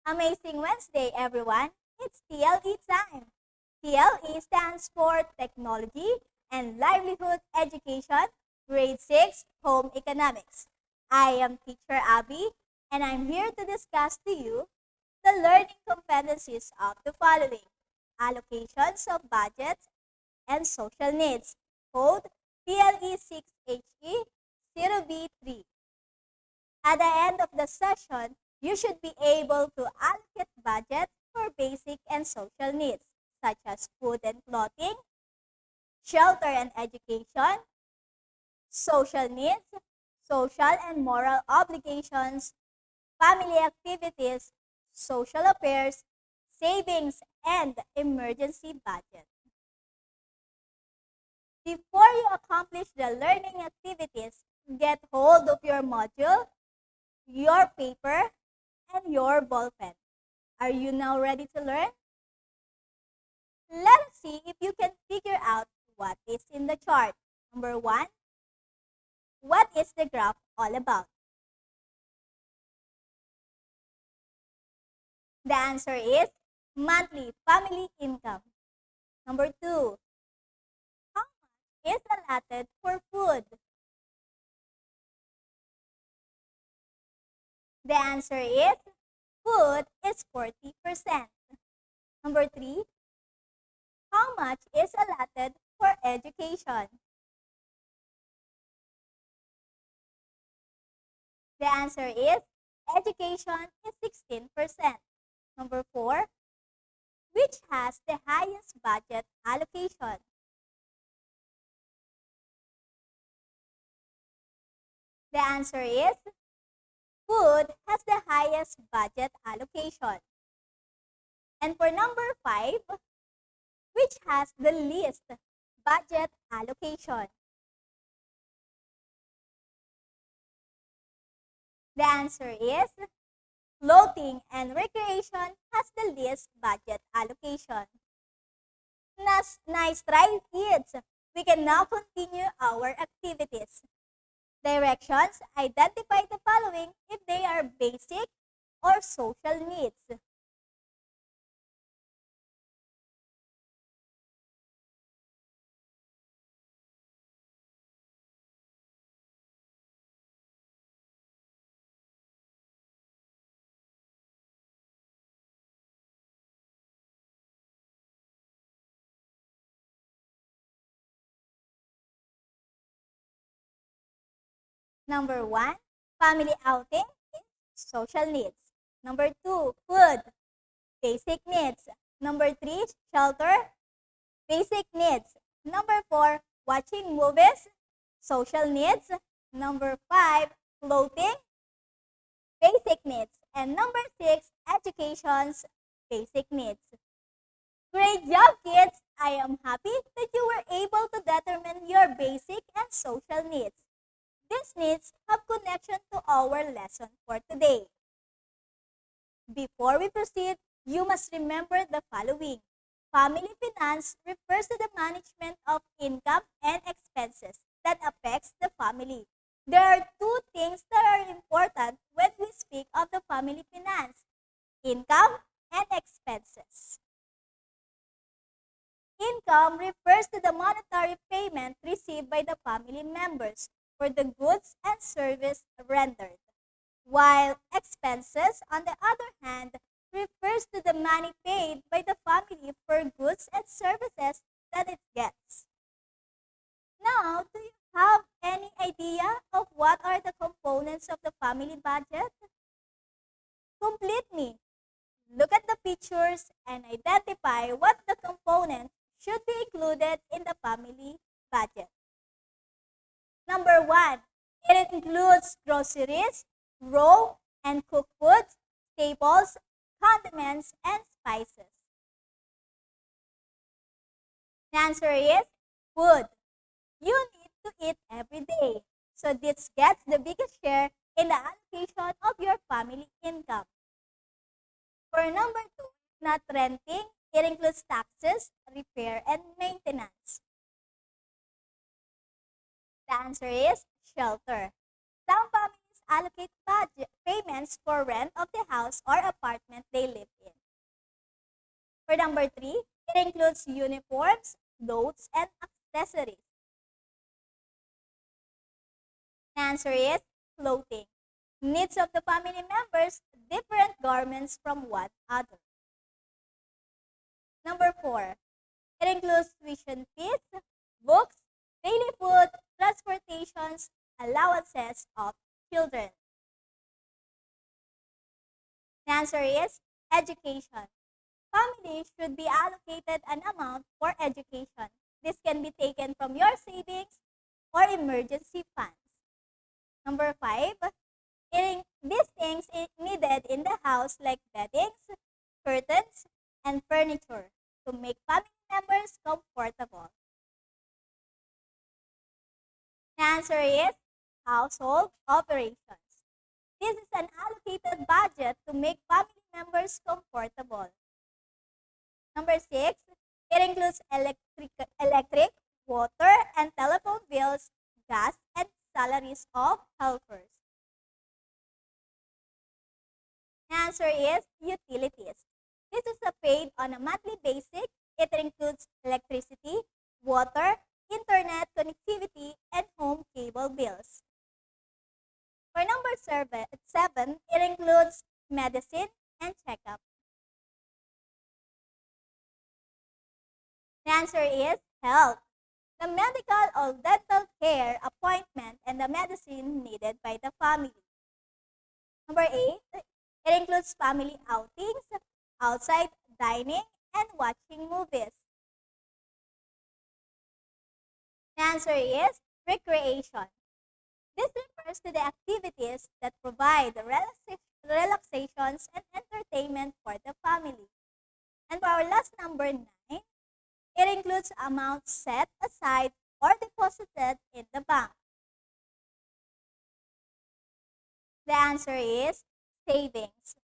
Amazing Wednesday, everyone. It's TLE time. TLE stands for Technology and Livelihood Education, Grade 6, Home Economics. I am Teacher Abby, and I'm here to discuss to you the learning competencies of the following: allocations of budgets and social needs, code PLE6HE0B3. At the end of the session, you should be able to allocate budget for basic and social needs, such as food and clothing, shelter and education, social needs, social and moral obligations, family activities, social affairs, savings, and emergency budget. Before you accomplish the learning activities, get hold of your module, your paper, and your ballpen. Are you now ready to learn? Let us see if you can figure out what is in the chart. Number 1, what is the graph all about? The answer is monthly family income. Number 2, how much is allotted for food? The answer is food is 40%. Number 3, how much is allotted for education? The answer is education is 16%. Number 4, which has the highest budget allocation? The answer is food has the highest budget allocation. And for number 5, which has the least budget allocation? The answer is clothing and recreation has the least budget allocation. Nice try, kids. We can now continue our activities. Directions: identify the following if they are basic or social needs. Number 1, family outing is social needs. Number 2, food, basic needs. Number 3, shelter, basic needs. Number 4, watching movies, social needs. Number 5, clothing, basic needs. And number 6, education's basic needs. Great job, kids! I am happy that you were able to determine your basic and social needs. These needs have connection to our lesson for today. Before we proceed, you must remember the following. Family finance refers to the management of income and expenses that affects the family. There are two things that are important when we speak of the family finance: income and expenses. Income refers to the monetary payment received by the family members for the goods and service rendered, while expenses, on the other hand, refers to the money paid by the family for goods and services that it gets. Now, do you have any idea of what are the components of the family budget? Complete me. Look at the pictures and identify what the components should be included in the family budget. Number 1, it includes groceries, raw and cooked foods, staples, condiments, and spices. The answer is food. You need to eat every day, so this gets the biggest share in the allocation of your family income. For number 2, not renting, it includes taxes, repair, and maintenance. The answer is shelter. Some families allocate budget payments for rent of the house or apartment they live in. For number 3, it includes uniforms, clothes, and accessories. The answer is clothing. Needs of the family members different garments from one another. Number 4, it includes tuition fees, books, daily food, transportations, allowances of children. The answer is education. Families should be allocated an amount for education. This can be taken from your savings or emergency funds. Number 5, these things needed in the house like beddings, curtains, and furniture to make family members comfortable. The answer is household operations. This is an allocated budget to make family members comfortable. Number 6, it includes electric, water, and telephone bills, gas, and salaries of helpers. The answer is utilities. This is paid on a monthly basis. It includes electricity, water, internet connectivity, and home cable bills. For number 7, it includes medicine and checkup. The answer is health. The medical or dental care appointment and the medicine needed by the family. Number 8, it includes family outings, outside dining, and watching movies. The answer is recreation. This refers to the activities that provide relaxations and entertainment for the family. And for our last number 9, it includes amounts set aside or deposited in the bank. The answer is savings.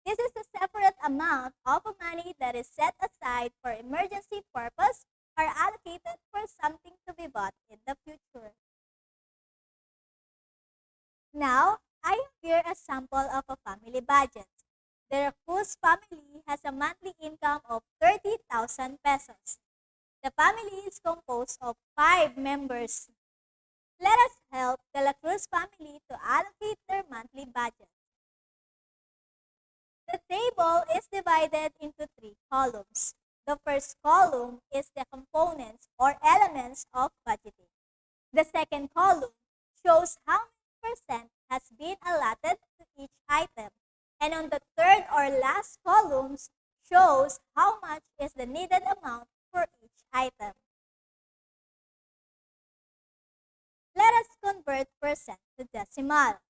This is a separate amount of money that is set aside for emergency purpose or allocated for something to be bought in the future. Now, I have here a sample of a family budget. The Cruz family has a monthly income of 30,000 pesos. The family is composed of 5 members. Let us help the La Cruz family to allocate their monthly budget. The table is divided into 3 columns. The first column is the components or elements of budgeting. The second column shows how many percent has been allotted to each item. And on the third or last columns shows how much is the needed amount for each item. Let us convert percent to decimal.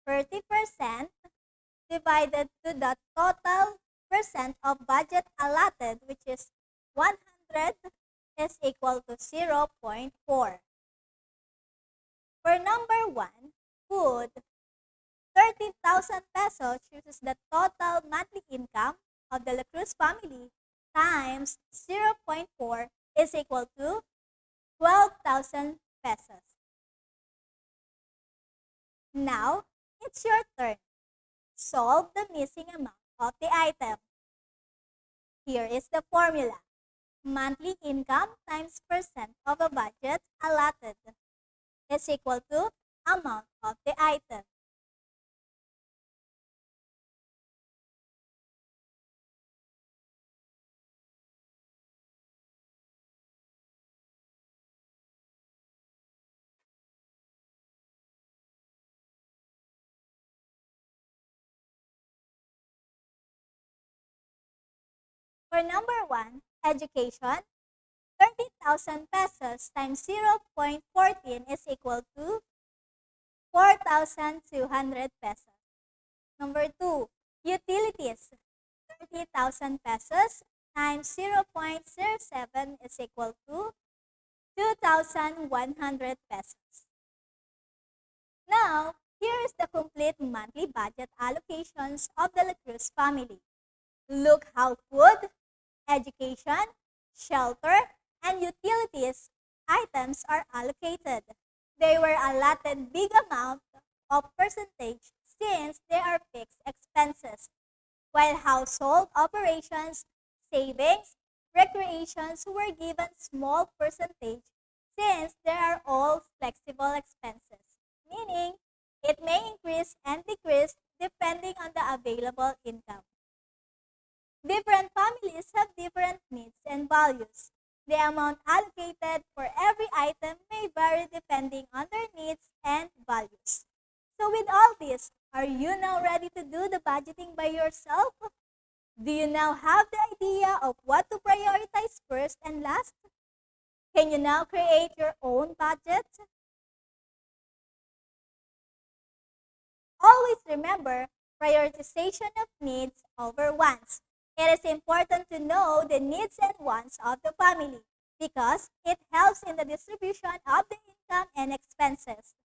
30% divided to the total percent of budget allotted, which is 100, is equal to 0.4. For number 1, food, 30,000 pesos chooses the total monthly income of the La Cruz family times 0.4 is equal to 12,000 pesos. Now, it's your turn. Solve the missing amount of the item. Here is the formula. Monthly income times percent of a budget allotted is equal to amount of the item. For number 1, education, 30,000 pesos times 0.14 is equal to 4,200 pesos. Number 2, utilities, 30,000 pesos times 0.07 is equal to 2,100 pesos. Now, here is the complete monthly budget allocations of the La Cruz family. Look how food, education, shelter, and utilities items are allocated. They were allotted big amount of percentage since they are fixed expenses, while household operations, savings, recreations were given small percentage since they are all flexible expenses, meaning it may increase and decrease depending on the available income. Different families have different needs and values. The amount allocated for every item may vary depending on their needs and values. So, with all this, are you now ready to do the budgeting by yourself? Do you now have the idea of what to prioritize first and last? Can you now create your own budget? Always remember prioritization of needs over wants. It is important to know the needs and wants of the family because it helps in the distribution of the income and expenses.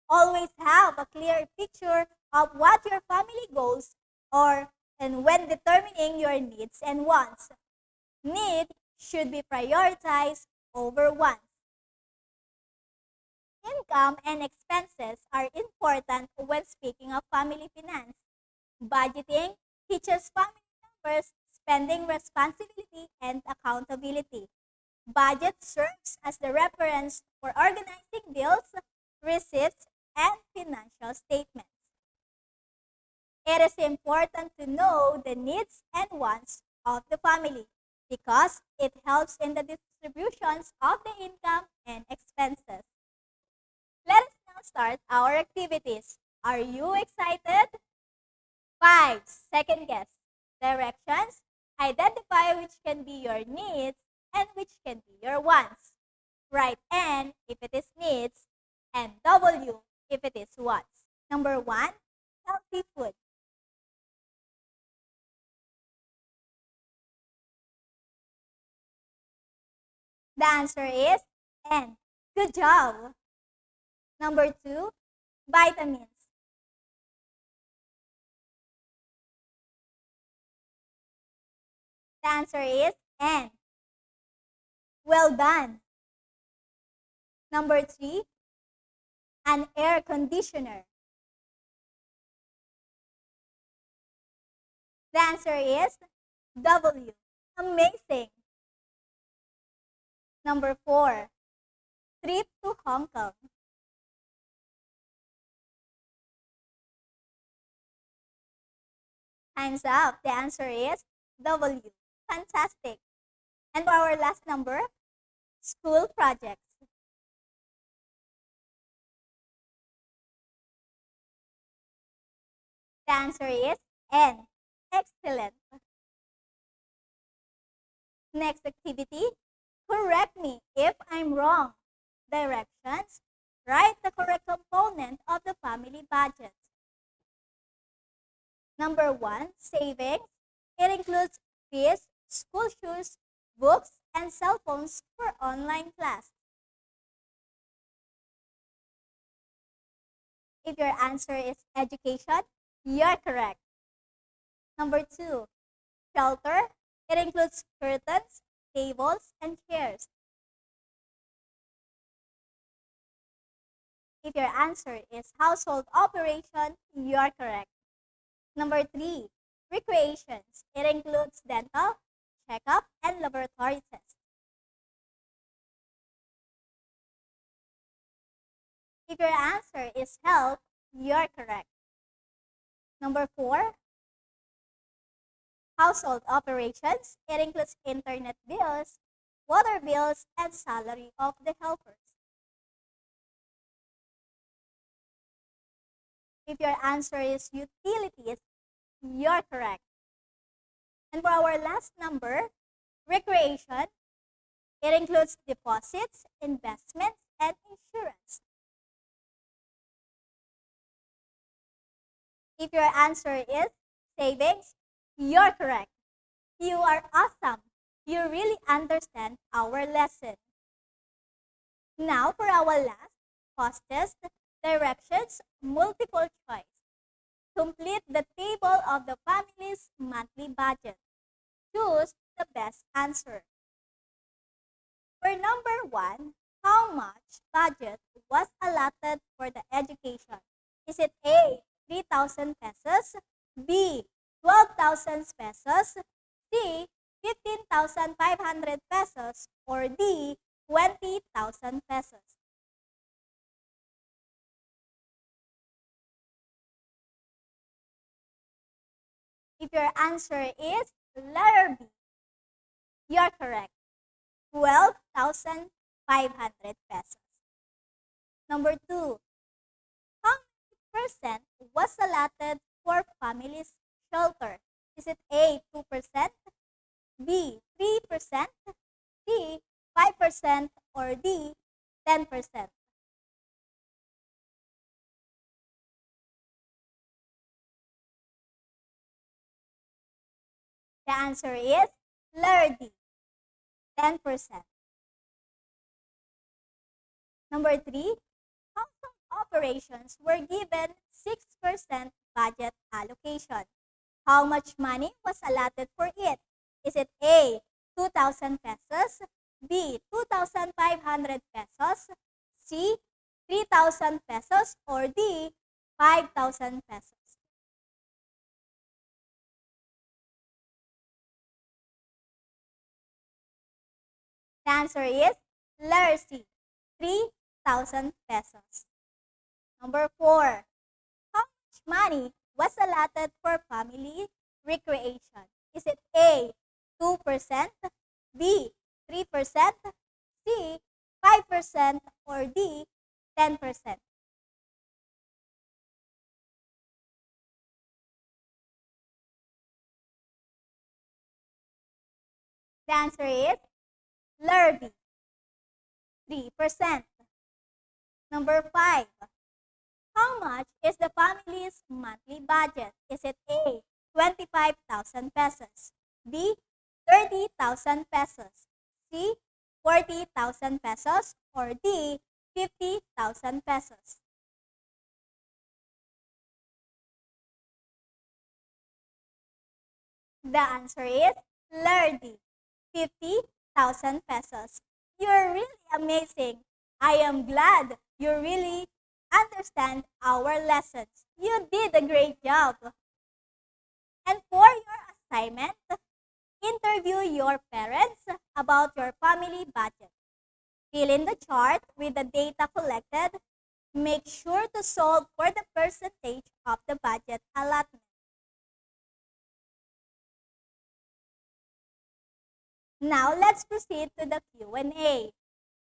Always have a clear picture of what your family goals or and when determining your needs and wants. Need should be prioritized over wants. Income and expenses are important when speaking of family finance. Budgeting teaches family members spending responsibility and accountability. Budget serves as the reference for organizing bills, receipts, and financial statements. It is important to know the needs and wants of the family because it helps in the distributions of the income and expenses. Let us now start our activities. Are you excited? 5. Second guess. Directions. Identify which can be your needs and which can be your wants. Write N if it is needs and W if it is wants. Number 1. Healthy food. The answer is N. Good job. Number 2. Vitamins. The answer is N. Well done. Number 3. An air conditioner. The answer is W. Amazing. Number 4. Trip to Hong Kong. Time's up. The answer is W. Fantastic. And for our last number, school projects. The answer is N. Excellent. Next activity, correct me if I'm wrong. Directions, write the correct component of the family budget. Number 1, savings. It includes fees, school shoes, books, and cell phones for online class. If your answer is education, you're correct. Number 2, shelter. It includes curtains, tables, and chairs. If your answer is household operation, you're correct. Number 3, recreations. It includes dental, checkup, and laboratory tests. If your answer is health, you're correct. Number 4, household operations. It includes internet bills, water bills, and salary of the helpers. If your answer is utilities, you're correct. And for our last number, recreation, it includes deposits, investments, and insurance. If your answer is savings, you're correct. You are awesome. You really understand our lesson. Now for our last fastest directions, multiple choice. Complete the table of the family's monthly budget. Choose the best answer. For number 1, how much budget was allotted for the education? Is it A, 3,000 pesos, B, 12,000 pesos, C, 15,500 pesos, or D, 20,000 pesos? If your answer is letter B, you are correct. 12,500 pesos. Number 2, how many percent was allotted for families' shelter? Is it A, 2%, B, 3%, C, 5%, or D, 10%? The answer is letter D, 10%. Number 3, household operations were given 6% budget allocation. How much money was allotted for it? Is it A, 2,000 pesos, B, 2,500 pesos, C, 3,000 pesos, or D, 5,000 pesos? The answer is letter C, 3,000 pesos. Number 4, how much money was allotted for family recreation? Is it A, 2%, B, 3%, C, 5%, or D, 10%? The answer is letter B, 3%. Number 5, how much is the family's monthly budget? Is it A, 25,000 pesos, B, 30,000 pesos, C, 40,000 pesos, or D, 50,000 pesos? The answer is letter D, 50,000 pesos. You're really amazing. I am glad you really understand our lessons. You did a great job. And for your assignment, interview your parents about your family budget. Fill in the chart with the data collected. Make sure to solve for the percentage of the budget allotment. Now let's proceed to the Q&A.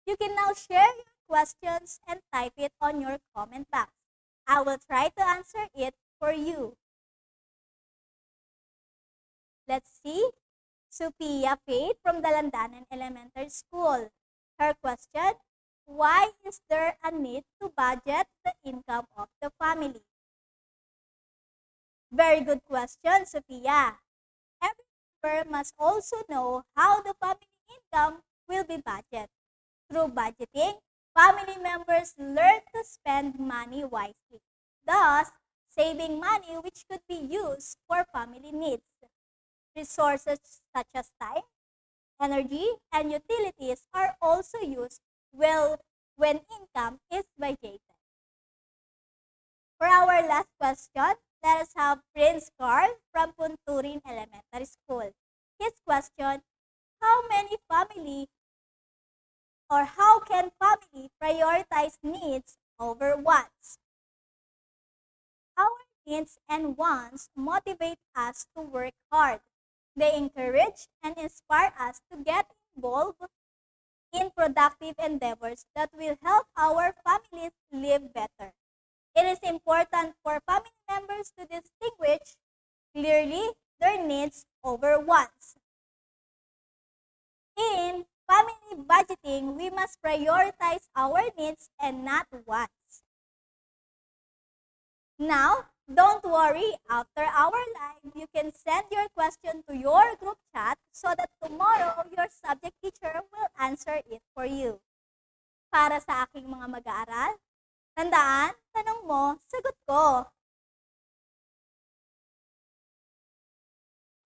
You can now share your questions and type it on your comment box. I will try to answer it for you. Let's see. Sophia Faith from Dalandanan Elementary School. Her question, why is there a need to budget the income of the family? Very good question, Sophia. Every member must also know how the family income will be budgeted. Through budgeting, family members learn to spend money wisely, thus saving money which could be used for family needs. Resources such as time, energy, and utilities are also used well when income is budgeted. For our last question, let us have Prince Carl from Punturin Elementary School. His question, how many family or how can family prioritize needs over wants? Our needs and wants motivate us to work hard. They encourage and inspire us to get involved in productive endeavors that will help our families live better. It is important for family members to distinguish clearly their needs over wants. In family budgeting, we must prioritize our needs and not wants. Now, don't worry, after our live, you can send your question to your group chat so that tomorrow your subject teacher will answer it for you. Para sa aking mga mag-aaral, tandaan, tanong mo, sagot ko.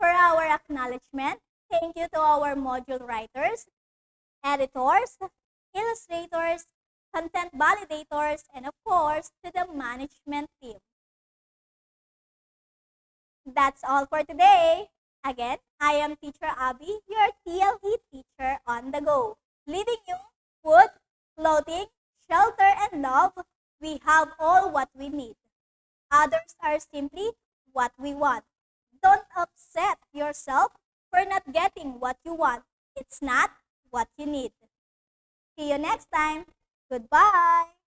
For our acknowledgement, thank you to our module writers, editors, illustrators, content validators, and of course, to the management team. That's all for today. Again, I am Teacher Abby, your TLE teacher on the go. Leaving you food, clothing, shelter, and love. We have all what we need. Others are simply what we want. Don't upset yourself for not getting what you want. It's not what you need. See you next time. Goodbye.